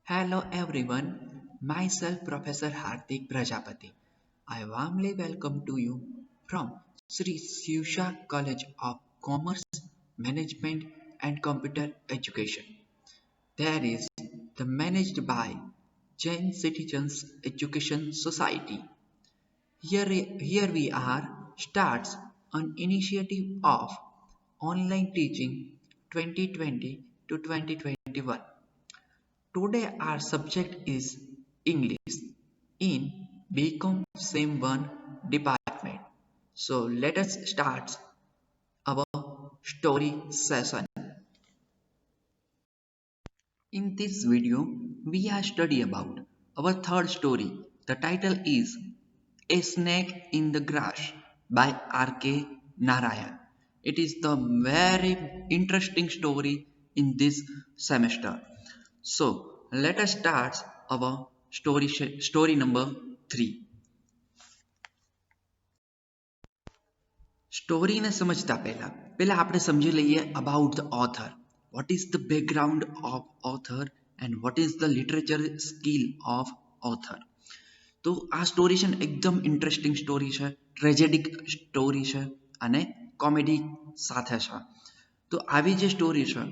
Hello everyone, myself Professor Hardik Prajapati. I warmly welcome to you from Sri Shivsha College of Commerce, Management and Computer Education. There is the managed by Jain Citizens Education Society. Here we are starts an initiative of online teaching 2020 to 2021. Today our subject is English in BCom Same 1 department. So let us start our story session. In this video, we are study about our third story. The title is A Snake in the Grass by R.K. Narayan. It is the very interesting story in this semester. So let us start our story number 3. સ્ટોરીને સમજતા પહેલા આપણે સમજી લઈએ about the author. What is the background of author and what is the literature skill of author. તો આ story છે ને એકદમ ઇન્ટરેસ્ટિંગ સ્ટોરી છે, ટ્રેજેડિક સ્ટોરી છે અને કોમેડી સાથે છે. તો આવી જે સ્ટોરી છે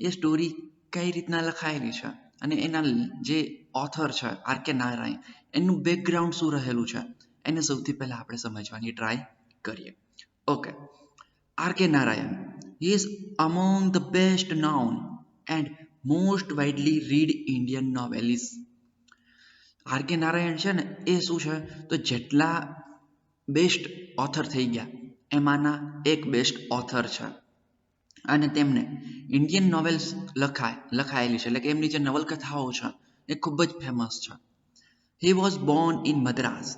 એ સ્ટોરી કઈ રીતના લખાયેલી છે અને એના જે ઓથર છે આર.કે. નારાયણ એનું બેકગ્રાઉન્ડ શું રહેલું છે એને સૌથી પહેલા આપણે સમજવાની ટ્રાય કરીએ. Okay. R.K. Narayan. He is among the best known and most widely read Indian novelists. R.K. Narayan છે ને એ શું છે તો જેટલા બેસ્ટ ઓથર થઈ ગયા એમાંના એક બેસ્ટ ઓથર છે અને તેમને ઇન્ડિયન નોવેલ્સ લખાયેલી છે, એટલે કે એમની જે નવલકથાઓ છે એ ખૂબ જ ફેમસ છે. He was Born in Madras,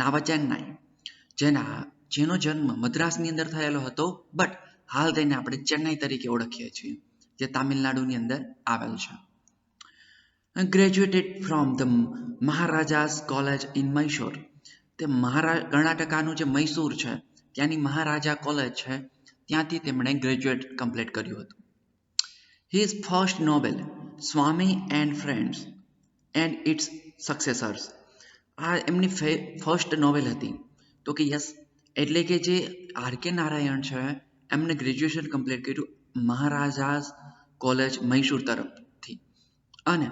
નાવા ચેન્નાઈ, જેનો જન્મ મદ્રાસની અંદર થયેલો હતો, બટ હાલ તેને આપણે ચેન્નાઈ તરીકે ઓળખીએ છીએ, જે તામિલનાડુની અંદર આવેલ છે. Graduated from the Maharaja's college in Mysore. તે કર્ણાટકાનું જે મૈસૂર છે ત્યાંની મહારાજા કોલેજ છે ત્યાંથી તેમણે ગ્રેજ્યુએટ કમ્પ્લીટ કર્યું હતું. His first novel Swami and friends and its successors. આ એમની ફર્સ્ટ નોવેલ હતી. તો કે યસ, એટલે કે જે આર.કે. નારાયણ છે એમને ગ્રેજ્યુએશન કમ્પ્લીટ કર્યું મહારાજાસ કોલેજ મૈસૂર તરફથી, અને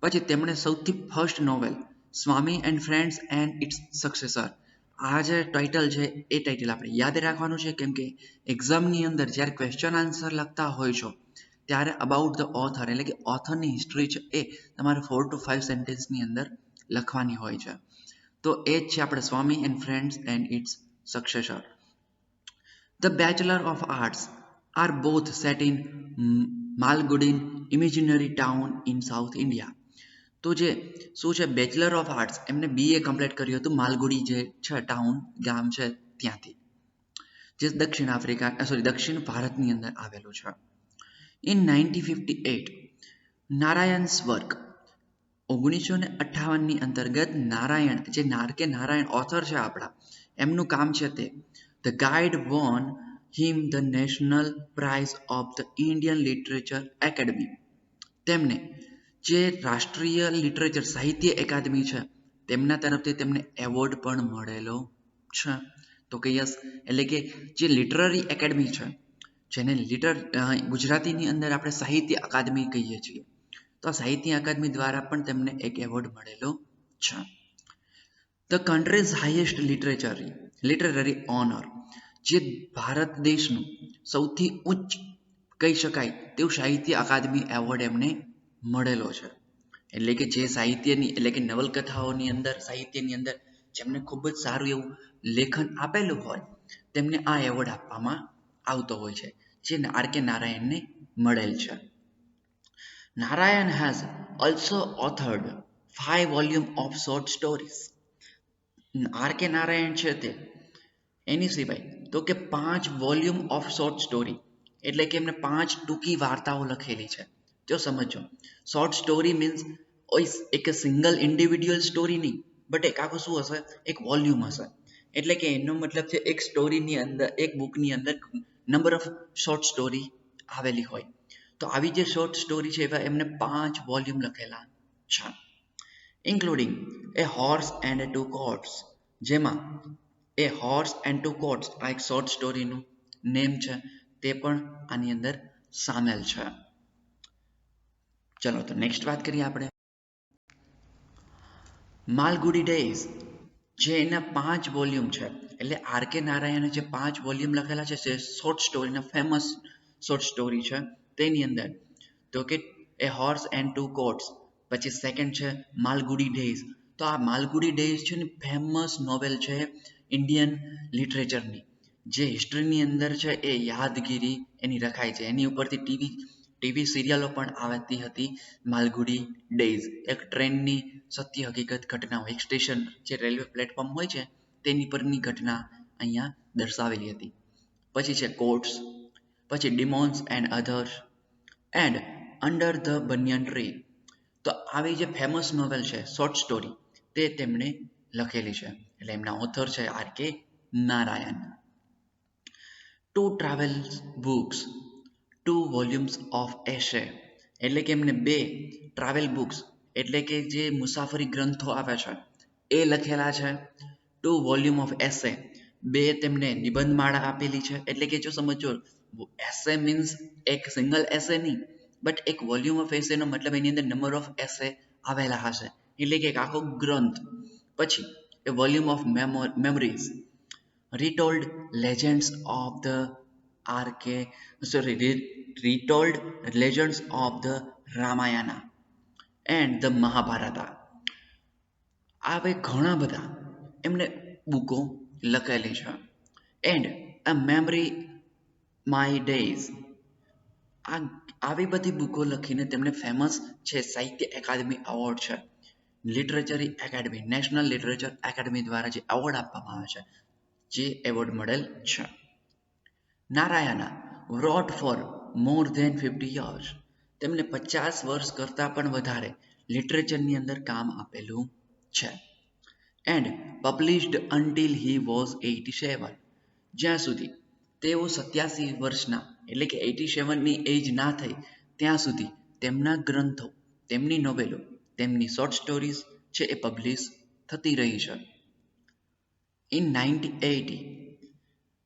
પછી તેમણે સૌથી first novel Swami and friends and its successor, આ જે ટાઇટલ છે એ ટાઇટલ આપણે યાદ રાખવાનું છે, કેમ કે એક્ઝામની અંદર જ્યારે ક્વેશ્ચન આન્સર લખતા હોય છો ત્યારે અબાઉટ ધ ઓથર એટલે કે ઓથરની હિસ્ટ્રી છે એ તમારે 4 to 5 સેન્ટેન્સની અંદર લખવાની હોય છે. તો એ જ છે આપણે Swami and friends and its successor. The Bachelor of Arts are both set in Malgudi imaginary town in South India. તો જે શું છે બેચલર ઓફ આર્ટ્સ એમને BA કમ્પ્લીટ કર્યું હતું માલગુડી જે છે ટાઉન ગામ છે ત્યાંથી, જે દક્ષિણ ભારતની અંદર આવેલું છે. ઇન 1958 નારાયણ્સ વર્ક, 1958ની અંતર્ગત નારાયણ જે આર.કે. નારાયણ ઓથર છે આપણા એમનું કામ છે તે the guide won him the national prize of the Indian literature academy. તેમને જે રાષ્ટ્રીય લિટરેચર સાહિત્ય એકાદમી છે તેમના તરફથી તેમને એવોર્ડ પણ મળેલો છે. તો કે યસ, એટલે કે જે લિટરરી એકેડમી છે જેને ગુજરાતીની અંદર આપણે સાહિત્ય અકાદમી કહીએ છીએ, તો આ સાહિત્ય અકાદમી દ્વારા પણ તેમને એક એવોર્ડ મળેલો છે. The country's highest literary honour, જે ભારત દેશનું સૌથી ઉચ્ચ કહી શકાય તેવું સાહિત્ય અકાદમી એવોર્ડ એમને મળેલો છે. એટલે કે જે સાહિત્યની એટલે કે નવલકથાઓની અંદર સાહિત્યની અંદર જેમને ખૂબ જ સારું એવું લેખન આપેલું હોય તેમને આ એવોર્ડ આપવામાં આવતો હોય છે, જે આર.કે. નારાયણને મળેલ છે. Narayan has also authored 5 volumes of short stories. R.K.. Narayan છે તે એની સિવાય તો કે 5 વોલ્યુમ ઓફ શોર્ટ સ્ટોરી એટલે કે એમને 5 ટૂંકી વાર્તાઓ લખેલી છે. જો સમજો, શોર્ટ સ્ટોરી મીન્સ એક સિંગલ ઇન્ડિવિડ્યુઅલ સ્ટોરી નહીં, બટ એક આખું શું હશે, એક વોલ્યુમ હશે. એટલે કે એનો મતલબ છે એક સ્ટોરીની અંદર એક બુકની અંદર નંબર ઓફ શોર્ટ સ્ટોરી આવેલી હોય. તો આવી જે શોર્ટ સ્ટોરી છે એવા એમને 5 વોલ્યુમ લખેલા છે, including a horse and two coats, જેમાં a horse and two coats આ એક શોર્ટ સ્ટોરીનું નેમ છે, તે પણ આની અંદર સામેલ છે. ચલો તો નેક્સ્ટ વાત કરીએ આપણે માલગુડી ડેઝ, જે એના 5 વોલ્યુમ છે. એટલે આર કે નારાયણે જે 5 વોલ્યુમ લખેલા છે જે શોર્ટ સ્ટોરીના ફેમસ શોર્ટ સ્ટોરી છે તેની અંદર તો કે એ હોર્સ એન્ડ ટુ કોટ્સ, પછી સેકન્ડ છે માલગુડી ડેઝ. તો આ માલગુડી ડેઝ છે ને ફેમસ નોવેલ છે ઇન્ડિયન લિટરેચરની, જે હિસ્ટ્રીની અંદર છે એ યાદગીરી એની રખાય છે. એની ઉપરથી ટીવી સિરિયલો પણ આવતી હતી. માલગુડી ડેઝ એક ટ્રેનની સત્ય હકીકત ઘટનાઓ, એક સ્ટેશન જે રેલવે પ્લેટફોર્મ હોય છે તેની પરની ઘટના અહીંયા દર્શાવેલી હતી. પછી છે કોટ્સ, પછી demons and others and under the banyan tree. તો આવી જે ફેમસ નોવેલ છે શોર્ટ સ્ટોરી તે તેમણે લખેલી છે. એટલે એમના ઓથર છે R K Narayan. Two travel books, 2 volumes of essays, એટલે કે એમને 2 ટ્રાવેલ બુક્સ એટલે કે જે મુસાફરી ગ્રંથો આવે છે એ લખેલા છે. 2 વોલ્યુમ ઓફ એસે, 2 તેમને નિબંધ માળા આપેલી છે. એટલે કે જો સમજો એસે મીન્સ એક સિંગલ એસે નહીં, બટ એક વોલ્યુમ ઓફ એસે નો મતલબ એની અંદર નંબર ઓફ એસે આવેલા હશે, એટલે કે એક આખો ગ્રંથ. પછી એ volume of memories, retold legends of the RK, retold legends of the Ramayana and the Mahabharata. આવે ઘણા બધા એમને બુકો લખેલી છે. And a memory my days, આવી બધી બુકો લખીને તેમને ફેમસ છે સાહિત્ય એકાદમી એવોર્ડ છે. લિટરેચરી એકેડમી, નેશનલ લિટરેચર એકેડમી દ્વારા જે એવોર્ડ આપવામાં આવે છે જે એવોર્ડ મળેલ છે. Narayana wrote for more than 50 years, તેમને 50 વર્ષ કરતાં પણ વધારે લિટરેચરની અંદર કામ આપેલું છે. And published until he was 87, જ્યાં સુધી તેઓ 87 વર્ષના એટલે કે 87ની એજ ના થઈ ત્યાં સુધી તેમના ગ્રંથો, તેમની નોવેલો, તેમની શોર્ટ સ્ટોરીઝ છે એ પબ્લિશ થતી રહી છે. In 1980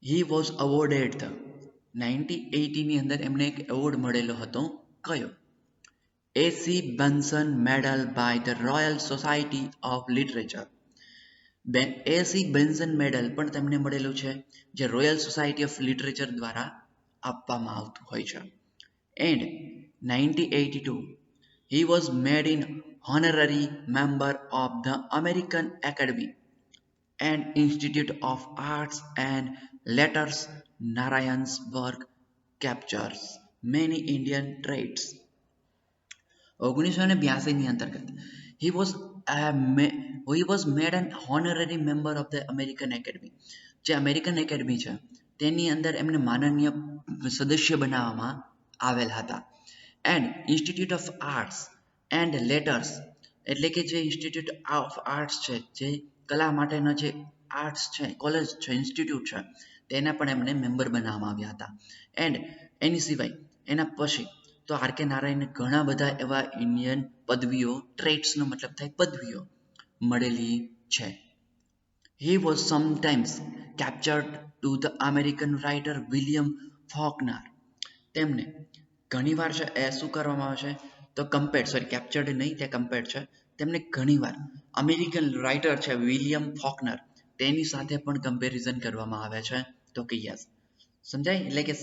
he was awarded the 1980 ની અંદર એમને એક એવોર્ડ મળેલો હતો. કયો? AC Benson medal by the Royal Society of Literature. AC Benson medal પણ તેમને મળેલું છે જે રોયલ સોસાયટી ઓફ લિટરેચર દ્વારા આપવામાં આવતું હોય છે. And 1982 he was made an honorary member of the American Academy and Institute of Arts and Letters. Narayan's work captures many Indian traits. 1982ની અંતર્ગત he was made an honorary member of the American Academy. જે American academy છે તેની અંદર એમને માનનીય સદસ્ય બનાવવામાં આવેલ હતા. And institute of arts and letters, એટલે કે જે ઇન્સ્ટિટ્યૂટ ઓફ આર્ટ્સ છે, જે કલા માટેના જે આર્ટ્સ છે, કોલેજ છે, ઇન્સ્ટિટ્યૂટ છે, તેના પણ એમને મેમ્બર બનાવવામાં આવ્યા હતા. એન્ડ એની સિવાય એના પછી તો આર કે નારાયણને ઘણા બધા એવા ઇન્ડિયન પદવીઓ, ટ્રેટ્સનો મતલબ થાય પદવીઓ મળેલી છે. He was sometimes captured to the American writer William Faulkner. તેમને ઘણીવાર છે એ શું કરવામાં આવે છે તો કેપ્ચર્ડ નહીં, તે કમ્પેર્ડ છે. તેમને ઘણીવાર અમેરિકન રાઇટર છે વિલિયમ ફોકનર તેની સાથે પણ કમ્પેરિઝન કરવામાં આવે છે. તો કે યસ, સમજાય? એટલે કે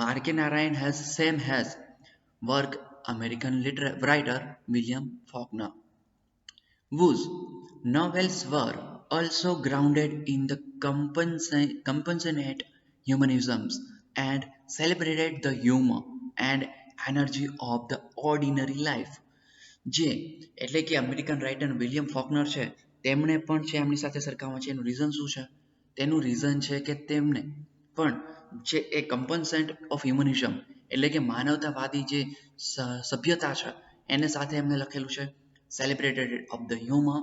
R K Narayan has work American writer William Faulkner, whose novels were also grounded in the compassionate humanisms and celebrated the humor and energy of the ordinary life. જે એટલે કે અમેરિકન રાઇટર વિલિયમ ફોકનર છે તેમણે પણ છે એમની સાથે સરખાવવામાં છે. એનું રીઝન શું છે? તેનું રીઝન છે કે તેમને પણ જે એ કમ્પન્સન્ટ ઓફ હ્યુમનિઝમ એટલે કે માનવતાવાદી જે સભ્યતા છે એને સાથે એમને લખેલું છે. સેલિબ્રેટેડ ઓફ ધ હ્યુમર,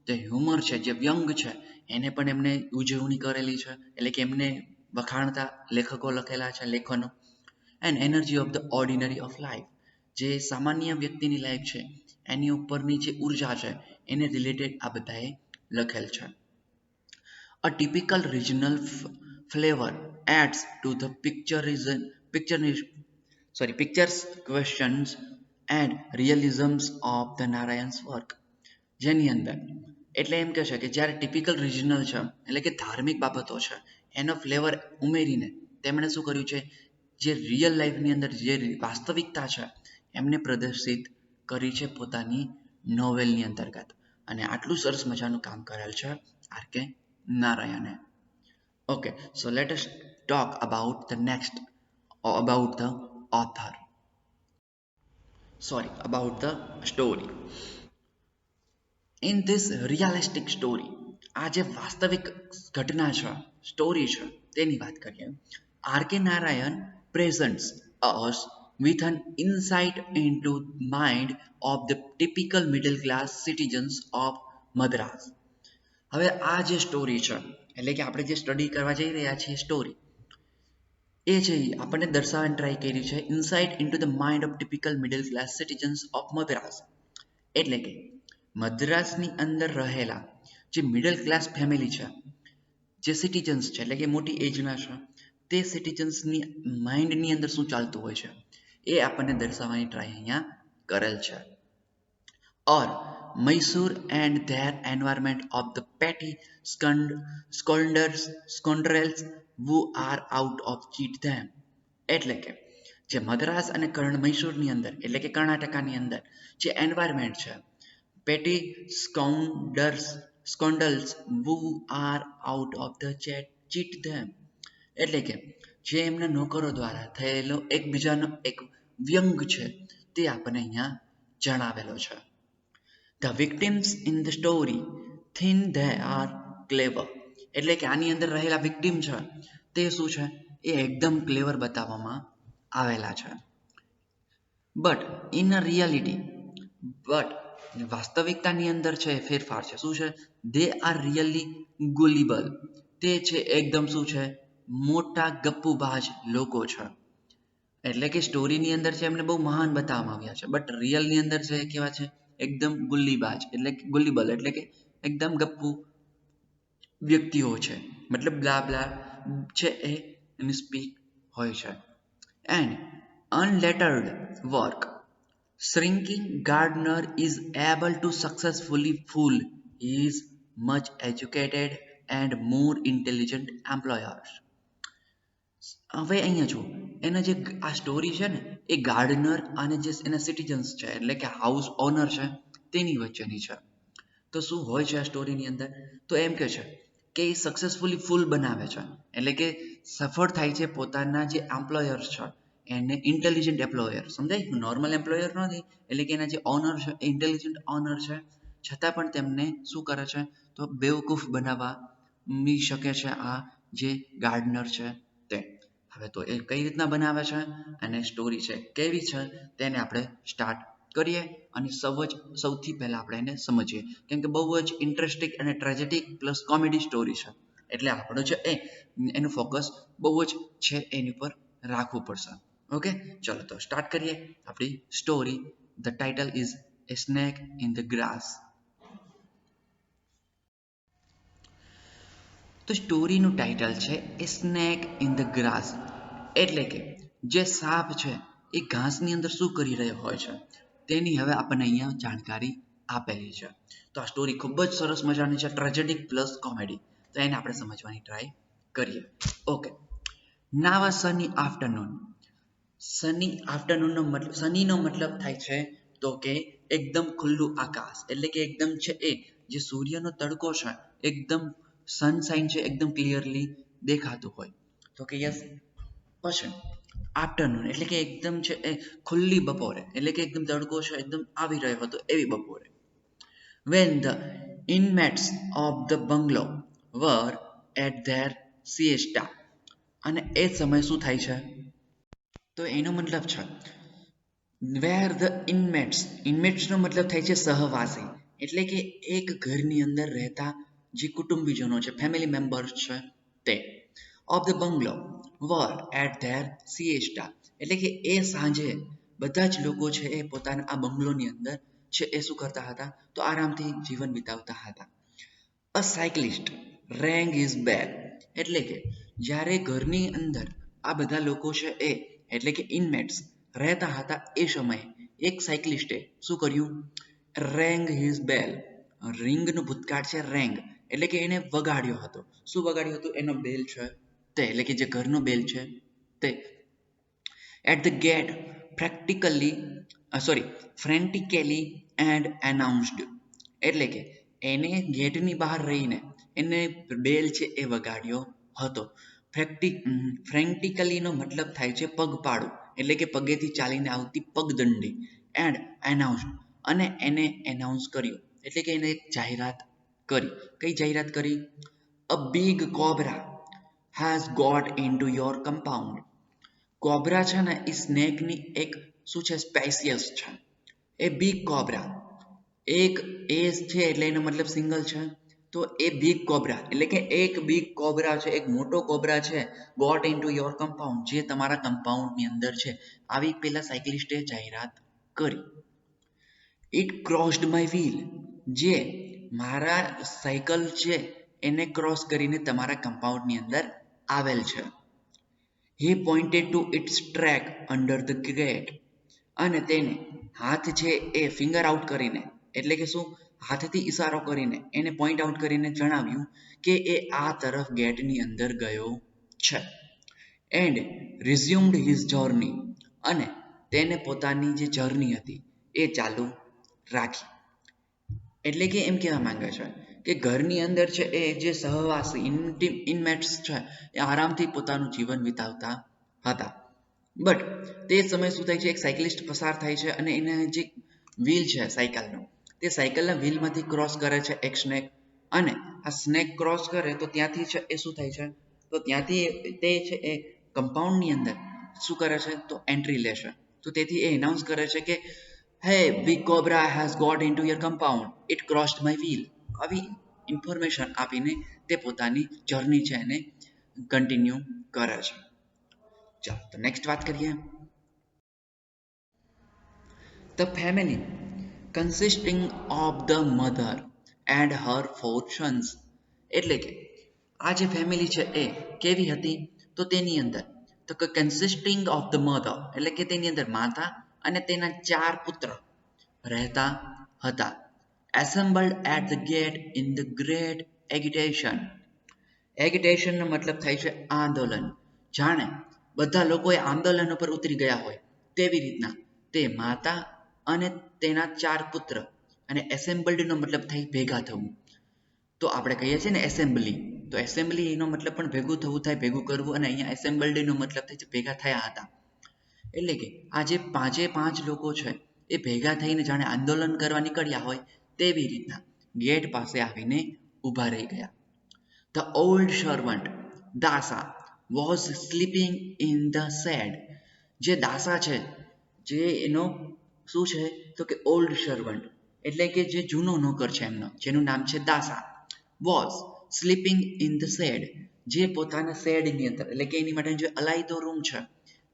તે હ્યુમર છે જે વ્યંગ છે એને પણ એમને ઉજવણી કરેલી છે, એટલે કે એમને વખાણતા લેખકો લખેલા છે લેખનો. And energy of the ordinary of life, જે સામાન્ય વ્યક્તિની લાઈફ છે એની ઉપરની જે ઉર્જા છે એને રિલેટેડ આ બધાએ લખેલ છે. A typical regional flavor adds to the pictures, questions and realisms of the Narayan's work. જેની અંદર એટલે એમ કહે છે કે જ્યારે ટિપિકલ રિજનલ છે એટલે કે ધાર્મિક બાબતો છે એનો ફ્લેવર ઉમેરીને તેમણે શું કર્યું છે, જે રિયલ લાઈફની અંદર જે વાસ્તવિકતા છે એમને પ્રદર્શિત કરી છે પોતાની નોવેલની અંતર્ગત. અને આટલું સરસ મજાનું કામ કરેલ છે આર.કે. નારાયણે. Okay, so let us talk about the next about the author about the story. In this realistic story, આ જે વાસ્તવિક ઘટના છે, સ્ટોરી છે તેની વાત કરીએ. R.K.. Narayan presents us with an insight into mind of the typical middle class citizens of Madras. હવે આ જે સ્ટોરી છે એટલે કે આપણે જે સ્ટડી કરવા જઈ રહ્યા છીએ સ્ટોરી એ છે આપણને દર્શાવવાની ટ્રાય કરી છે insight into the mind of typical middle class citizens of Madras. એટલે કે મદ્રાસની અંદર રહેલા જે મિડલ ક્લાસ ફેમિલી છે, જે સિટીઝન્સ છે એટલે કે મોટી એજના છે, તે સિટીઝન્સની માઇન્ડની અંદર શું ચાલતું હોય છે એ આપણને દર્શાવવાની ટ્રાય અહીંયા કરેલ છે. Or Mysore and their environment of the petty scoundrels who are out of cheat them. એટલે કે જે મદ્રાસ અને મૈસૂરની અંદર એટલે કે કર્ણાટકાની અંદર જે એન્વાયરમેન્ટ છે, પેટી સ્કોન્ડલ્સ who are out of the cheat them. એટલે કે જે એમના નોકરો દ્વારા થયેલો એકબીજાનો એક વ્યંગ છે તે આપણને અહીંયા જણાવેલો છે. The victims in the story think they are clever. એટલે કે આની અંદર રહેલા વિક્ટિમ છે તે શું છે એ એકદમ ક્લેવર બતાવવામાં આવેલા છે. બટ ઇન અ રિયાલિટી વાસ્તવિકતાની અંદર છે ફેરફાર છે. શું છે? They are really gullible. તે છે એકદમ શું છે મોટા ગપ્પુબાજ લોકો છે. એટલે કે સ્ટોરીની અંદર છે એમને બહુ મહાન બતાવવામાં આવ્યા છે, બટ રિયલની અંદર છે કેવા છે એકદમ ગુલ્લીબાજ એટલે કે ગુલ્લીબલ એટલે કે એકદમ ગપ્પુ વ્યક્તિઓ છે, મતલબ બ્લા છે એ એની સ્પીક હોય છે. And unlettered work shrinking gardener is able to successfully fool his much educated and more intelligent employers. હવે અહીંયા જો એના જે આ સ્ટોરી છે ને એ ગાર્ડનર અને જે એના સિટીઝન્સ છે એટલે કે હાઉસ ઓનર છે તેની વચ્ચેની છે. તો શું હોય છે આ સ્ટોરીની અંદર? તો એમ કે છે કે એ સક્સેસફુલી ફૂલ બનાવે છે એટલે કે સફળ થાય છે પોતાના જે એમ્પ્લોયર્સ છે એને ઇન્ટેલિજન્ટ એમ્પ્લોયર, સમજાય? નોર્મલ એમ્પ્લોયર નથી, એટલે કે એના જે ઓનર છે એ ઇન્ટેલિજન્ટ ઓનર છે, છતાં પણ તેમને શું કરે છે તો બેવકૂફ બનાવવા શકે છે આ જે ગાર્ડનર છે તે. હવે તો એ કઈ રીતના બનાવે છે અને સ્ટોરી છે કેવી છે તેને આપણે સ્ટાર્ટ કરીએ અને સૌથી પહેલા આપણે એને સમજીએ, કેમ કે બહુ જ ઇન્ટરેસ્ટિંગ અને ટ્રેજેડિક પ્લસ કોમેડી સ્ટોરી છે એટલે આપણો છે એનું ફોકસ બહુ જ છે એની પર રાખવું પડશે. ઓકે, ચલો તો સ્ટાર્ટ કરીએ આપણી story. The title is a snake in the grass. તો સ્ટોરીનું ટાઇટલ છે a snake in the grass, એટલે કે જે સાપ છે એ ઘાસની અંદર શું કરી રહ્યો હોય છે તેની હવે આપણને અહીંયા જાણકારી આપેલી છે. તો આ સ્ટોરી ખૂબ જ સરસ મજાની છે, ટ્રેજેડિક પ્લસ કોમેડી, તો એને આપણે સમજવાની ટ્રાય કરીએ. ઓકે, નાવ અ સની આફ્ટરનૂન. સની આફ્ટરનૂનનો મતલબ, સનીનો મતલબ થાય છે તો કે એકદમ ખુલ્લું આકાશ, એટલે કે એકદમ છે એ જે સૂર્યનો તડકો છે એકદમ સનશાઇન છે એકદમ ક્લિયરલી દેખાતું હોય. તો કે યસ. પછી આફ્ટરનૂન એટલે કે એકદમ છે એ ખુલ્લી બપોરે, એટલે કે એકદમ તડકો છે એકદમ આવી રહ્યો હતો એવી બપોરે. when the inmates of the bungalow were at their siesta. અને એ સમય શું થાય છે તો એનો મતલબ છે વેર ધ ઇન્મેટ્સનો મતલબ થાય છે સહવાસી, એટલે કે એક ઘરની અંદર રહેતા જે કુટુંબીજનો છે, ફેમિલી મેમ્બર્સ છે તે. Of the bungalow were at their siesta, એટલે કે એ સાંજે બધા જ લોકો છે એ પોતાના આ બંગલોની અંદર છે એ શું કરતા હતા તો આરામથી જીવન વિતાવતા હતા. અ સાયકલિસ્ટ રેંગ હિઝ બેલ, એટલે કે જ્યારે ઘરની અંદર આ બધા લોકો છે એ એટલે કે ઇનમેટ્સ રહેતા હતા એ સમયે એક સાયકલિસ્ટે શું કર્યું રેંગ હિઝ બેલ, રિંગનું ભૂતકાળ છે રેંગ એટલે કે એને વગાડ્યો હતો. શું વગાડ્યું હતું એનો બેલ છે તે એટલે કે જે ઘરનો બેલ છે તે at the gate practically frantically and announced, એટલે કે એને ગેટની બહાર રહીને એને બેલ છે એ વગાડ્યો હતો. ફ્રેન્ટિકલી નો મતલબ થાય છે પગપાળું એટલે કે પગેથી ચાલીને આવતી પગદંડી, એન્ડ એનાઉન્સ્ડ અને એને એનાઉન્સ કર્યું એટલે કે એને એક જાહેરાત કરી. કઈ જાહેરાત કરી? A big cobra has got into your compound. Cobra છે ને એ સ્નેકની એક શું છે સ્પેસિયસ છે. એ બિગ કોબ્રા એક એ છે એટલે એનો મતલબ સિંગલ છે તો એ બિગ કોબ્રા એટલે કે એક બિગ કોબ્રા છે, એક મોટો કોબ્રા છે ગોટ ઇનટુ યોર કમ્પાઉન્ડ, જે તમારા કમ્પાઉન્ડની અંદર છે. આવી પેલા સાયકલિસ્ટે જાહેરાત કરી. ઇટ ક્રોસ્ડ માય વ્હીલ, જે મારા સાયકલ છે એને ક્રોસ કરીને તમારા કમ્પાઉન્ડની અંદર આવેલ છે. He pointed to its track under the gate, અને તેને હાથ છે એ ફિંગર આઉટ કરીને એટલે કે શું હાથથી ઈશારો કરીને એને પોઈન્ટ આઉટ કરીને જણાવ્યું કે એ આ તરફ ગેટની અંદર ગયો છે. એન્ડ રિઝ્યુમ્ડ હિઝ જર્ની, અને તેને પોતાની જે જર્ની હતી એ ચાલુ રાખી. એટલે કે એમ કહેવા માંગે છે કે ઘરની અંદર છે એ જે સહવાસી ઇનમેટ્સ છે એ આરામથી પોતાનું જીવન વિતાવતા હતા. બટ તે સમય શું થાય છે એક સાયકલિસ્ટ પસાર થાય છે અને એને જે વ્હીલ છે સાયકલનો તે સાયકલના વ્હીલમાંથી ક્રોસ કરે છે એક સ્નેક, અને આ સ્નેક ક્રોસ કરે તો ત્યાંથી છે એ શું થાય છે તો ત્યાંથી તે છે એ કમ્પાઉન્ડની અંદર શું કરે છે તો એન્ટ્રી લેશે. તો તેથી એ એનાઉન્સ કરે છે કે Hey, big cobra has got into your compound. It crossed my wheel. આવી ઇન્ફોર્મેશન આપીને તે પોતાની જર્ની છે એને કન્ટિન્યુ કરે છે. ચાલો તો નેક્સ્ટ વાત કરીએ. The family consisting of the mother and her 4 sons, એટલે કે આ જે ફેમિલી છે એ કેવી હતી તો તેની અંદર તો કે કન્સિસ્ટિંગ ઓફ ધ મધર એટલે કે તેની અંદર માતા અને તેના 4 પુત્ર રહેતા હતા. assembled at the gate in the great agitation. એગિટેશન નો મતલબ થાય છે આંદોલન. જાણે બધા લોકોએ આંદોલન ઉપર ઉતરી ગયા હોય તેવી રીતના તે માતા અને તેના 4 પુત્ર, અને એસેમ્બલ્ડ નો મતલબ થાય ભેગા થવું. તો આપણે કહીએ છીએ ને એસેમ્બલી, તો એસેમ્બલી એનો મતલબ પણ ભેગું થવું થાય, ભેગું કરવું, અને અહીંયા એસેમ્બલ્ડ નો મતલબ થાય છે ભેગા થયા હતા. એટલે કે આ જે 5 લોકો છે એ ભેગા થઈને જાણે આંદોલન કરવા નીકળ્યા હોય તેવી રીતના ગેટ પાસે આવીને ઊભા રહી ગયા. The old servant Dasa was sleeping in the shade. જે દાસા છે જે એનો શું છે તો કે ઓલ્ડ સર્વન્ટ એટલે કે જે જૂનો નોકર છે એમનો જેનું નામ છે Dasa, was sleeping in the shade, જે પોતાના શેડની અંદર એટલે કે એની માટે જે અલાયદો રૂમ છે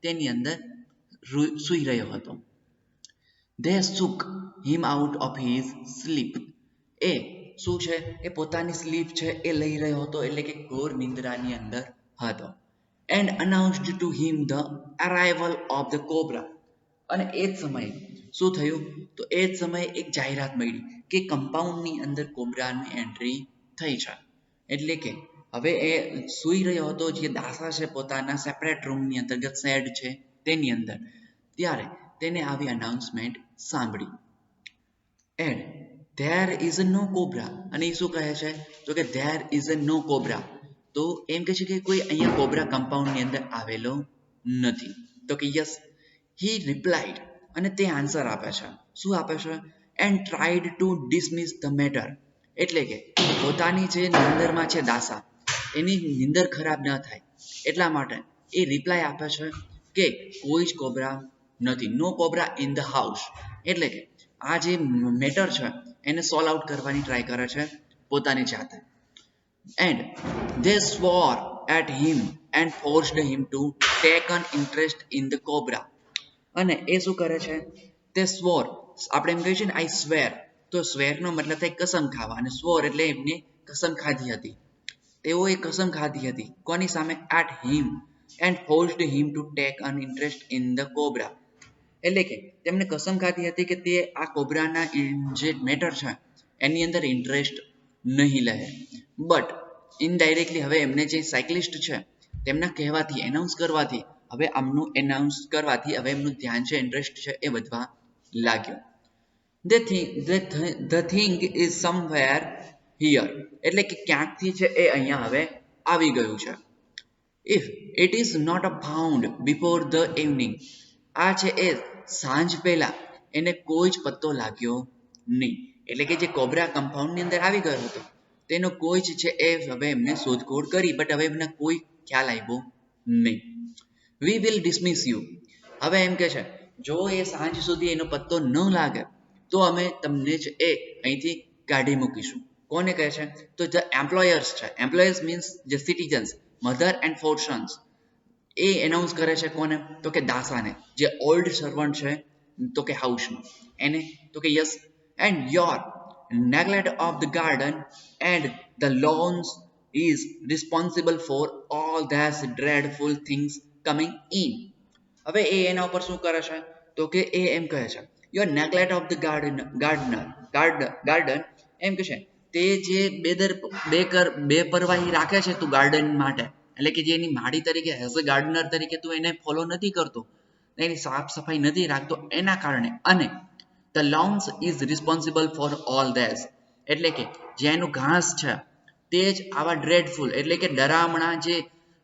તેની અંદર સૂઈ રહ્યો હતો. They shook him out of his sleep. એ શું છે એ પોતાની સ્લીપ છે એ લઈ રહ્યો હતો એટલે કે ઘોર નિંદ્રાની અંદર હતો. And announced to him the arrival of the cobra. અને એ જ સમયે શું થયું તો એ જ સમયે એક જાહેરાત મળી કે કમ્પાઉન્ડની અંદર કોબ્રાની એન્ટ્રી થઈ છે. એટલે કે હવે એ સૂઈ રહ્યો હતો જે દાસા છે પોતાના સેપરેટ રૂમની અંતર્ગત શેડ છે તેની અંદર, ત્યારે તેને આવી અનાઉન્સમેન્ટ સાંભળી. And there is a no cobra, અને એ શું કહે છે તો કે there is a no cobra, તો એમ કહે છે કે કોઈ અહીંયા કોબ્રા કમ્પાઉન્ડની અંદર આવેલો નથી. તો કે યસ હી રિપ્લાઇડ, અને તે આન્સર આપે છે. શું આપે છે? And tried to dismiss the matter, એટલે કે પોતાની જે નિંદરમાં છે દાસા એની નિંદર ખરાબ ન થાય એટલા માટે એ રિપ્લાય આપે છે કે કોઈ જ કોબ્રા નથી, નો કોબ્રા ઇન ધ હાઉસ. એટલે કે આ જે મેટર છે એને સોલ્વ આઉટ કરવાની ટ્રાય કરે છે પોતાની જાતે. And they swore at him and forced him to take an interest in the cobra. અને એ શું કરે છે તે સ્વોર આપણે એમ કહીએ છીએ ને આઈ સ્વેર, તો સ્વેર નો મતલબ થાય કસમ ખાવા, અને સ્વોર એટલે એમને કસમ ખાધી હતી. તેઓએ કસમ ખાધી હતી કોની સામે? at him and forced him to take an interest in the cobra. એટલે કે તેમને કસમ ખાધી હતી કે તે આ કોબ્રાના જે મેટર છે એની અંદર ઇન્ટરેસ્ટ નહીં લે. બટ ઇનડાયરેક્ટલી હવે એમને જે સાયકલિસ્ટ છે તેમના કહેવાથી, એનાઉન્સ કરવાથી, હવે એમનું ધ્યાન છે, ઇન્ટરેસ્ટ છે એ વધવા લાગ્યો. the thing is somewhere here, એટલે કે ક્યાંકથી છે એ અહીંયા હવે આવી ગયું છે. if it is not found before the evening, આ છે એ સાંજ પહેલા એને કોઈ જ પત્તો લાગ્યો નહીં. એટલે કે જે કોબ્રા કમ્પાઉન્ડની અંદર આવી ગયો હતો તેનો કોઈ જ છે એ હવે એમને શોધખોળ કરી, બટ હવે એમને કોઈ ખ્યાલ આવ્યો નહીં. we will dismiss you, હવે એમ કે છે જો એ સાંજ સુધી એનો પત્તો ન લાગે તો અમે તમને જ એ અહીંથી કાઢી મૂકીશું. કોને કહે છે? તો જે એમ્પ્લોયર્સ છે, એમ્પ્લોયર્સ મીન્સ જે citizens, mother and four sons, એ એનાઉન્સ કરે છે કોને? તો કે દાસાને, જે ઓલ્ડ સર્વન્ટ છે તો કે હાઉસનો એને, તો કે yes, and your neglect of the garden and the lawns is responsible for all these dreadful things coming in. હવે એ એના ઉપર શું કરે છે? તો કે એ એમ કહે છે your neglect of the garden એમ કે છે તે જે બેપરવાહી રાખે છે તું ગાર્ડન માટે, એટલે કે જે એની માળી તરીકે એઝ અ ગાર્ડનર તરીકે તું એને ફોલો નથી કરતો, એની સાફ સફાઈ નથી રાખતો એના કારણે, અને the lawns is responsible for all this, એટલે કે જે એનું ઘાસ છે તે જ આવા ડ્રેડફુલ એટલે કે ડરામણા જે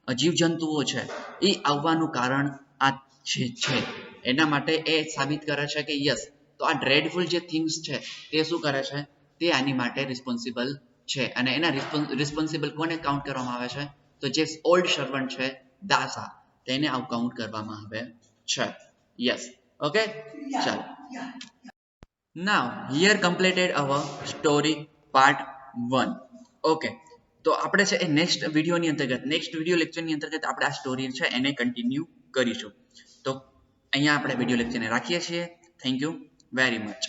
જીવજંતુઓ છે એ આવવાનું કારણ આ છે. એના માટે એ સાબિત કરે છે કે યસ, તો આ ડ્રેડફુલ જે થિંગ્સ છે તે શું કરે છે? તે આની માટે રિસ્પોન્સિબલ છે. અને એના રિસ્પોન્સિબલ કોને કાઉન્ટ કરવામાં આવે છે? તો જે ઓલ્ડ સર્વન્ટ છે દાસા, તેને આવું કાઉન્ટ કરવામાં આવે છે. યસ, ઓકે, ચાલો. Now here completed our story part 1. Okay, તો આપણે છે એ નેક્સ્ટ વિડીયોની અંતર્ગત, નેક્સ્ટ વિડીયો લેક્ચરની અંતર્ગત આપણે આ સ્ટોરી છે એને કન્ટિન્યુ કરીશું. તો અહીંયા આપણે વિડીયો લેક્ચરને રાખીએ છીએ. Thank you very much.